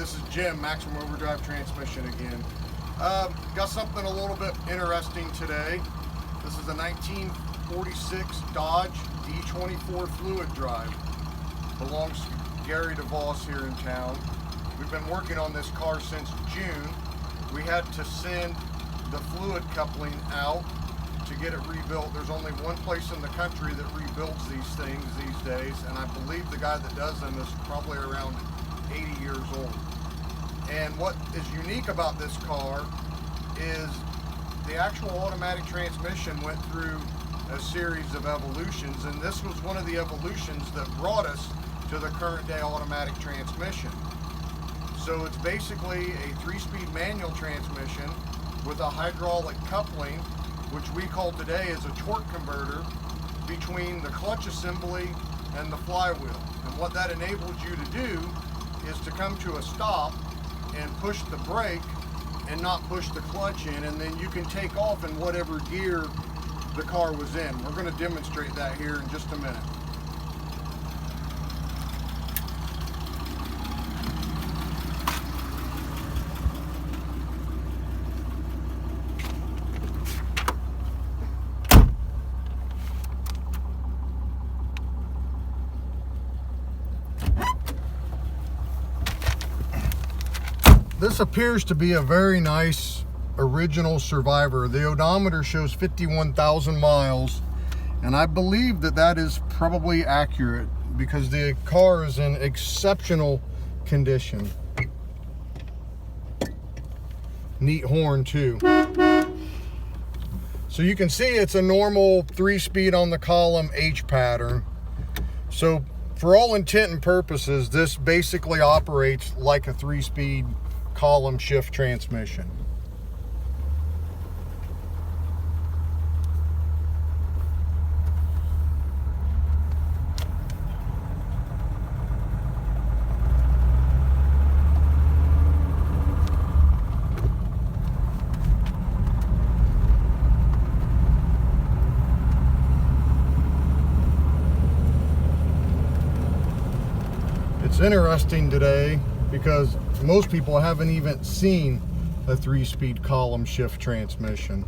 this is Jim, Maximum Overdrive Transmission again. Got something a little bit interesting today. This is a 1946 Dodge D24 Fluid Drive. Belongs to Gary DeVos here in town. We've been working on this car since June. We had to send the fluid coupling out to get it rebuilt. There's only one place in the country that rebuilds these things these days, and I believe the guy that does them is probably around 80 years old. And what is unique about this car is the actual automatic transmission went through a series of evolutions, and this was one of the evolutions that brought us to the current day automatic transmission. So it's basically a 3-speed manual transmission with a hydraulic coupling, which we call today as a torque converter between the clutch assembly and the flywheel. And what that enables you to do is to come to a stop and push the brake and not push the clutch in, and then you can take off in whatever gear the car was in. We're going to demonstrate that here in just a minute. This appears to be a very nice original Survivor. The odometer shows 51,000 miles, and I believe that that is probably accurate because the car is in exceptional condition. Neat horn too. So you can see it's a normal 3-speed on the column H pattern. So for all intent and purposes, this basically operates like a 3-speed column shift transmission. It's interesting today because most people haven't even seen a 3-speed column shift transmission.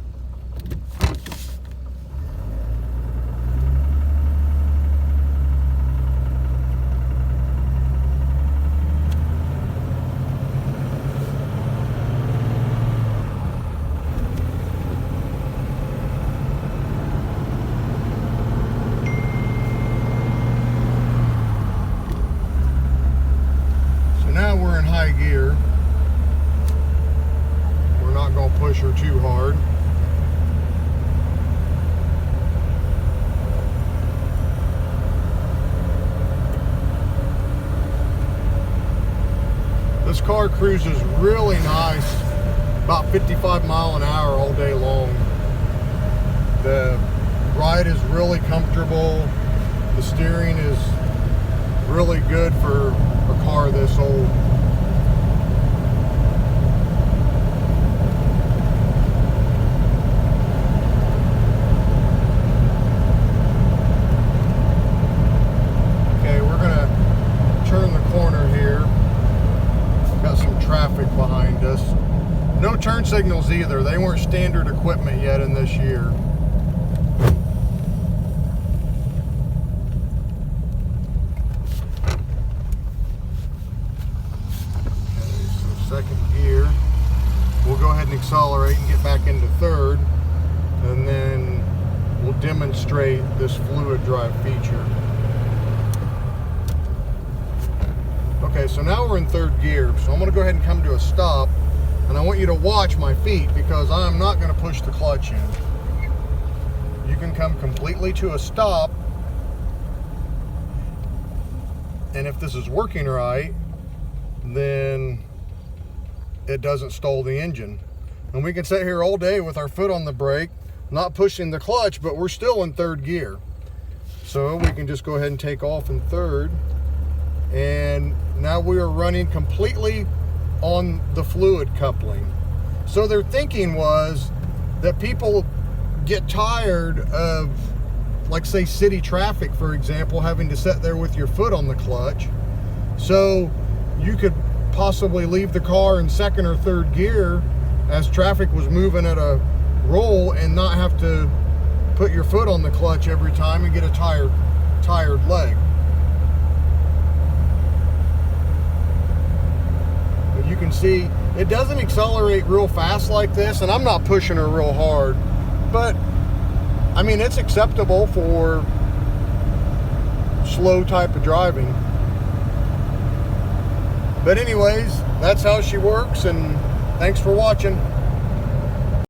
We're in high gear. We're not going to push her too hard. This car cruises really nice, about 55 miles an hour all day long. The ride is really comfortable. The steering is really good for a car this old. Okay, we're gonna turn the corner here. Got some traffic behind us. No turn signals either. They weren't standard equipment yet in this year. Second gear. We'll go ahead and accelerate and get back into third, and then we'll demonstrate this fluid drive feature. Okay, so now we're in third gear, so I'm going to go ahead and come to a stop, and I want you to watch my feet because I'm not going to push the clutch in. You can come completely to a stop, and if this is working right, then it doesn't stall the engine. And we can sit here all day with our foot on the brake, not pushing the clutch, but we're still in third gear. So we can just go ahead and take off in third. And now we are running completely on the fluid coupling. So their thinking was that people get tired of, like say city traffic, for example, having to sit there with your foot on the clutch. So you could possibly leave the car in second or third gear as traffic was moving at a roll and not have to put your foot on the clutch every time and get a tired leg. But you can see it doesn't accelerate real fast like this, and I'm not pushing her real hard, but I mean, it's acceptable for slow type of driving. But anyways, that's how she works, and thanks for watching.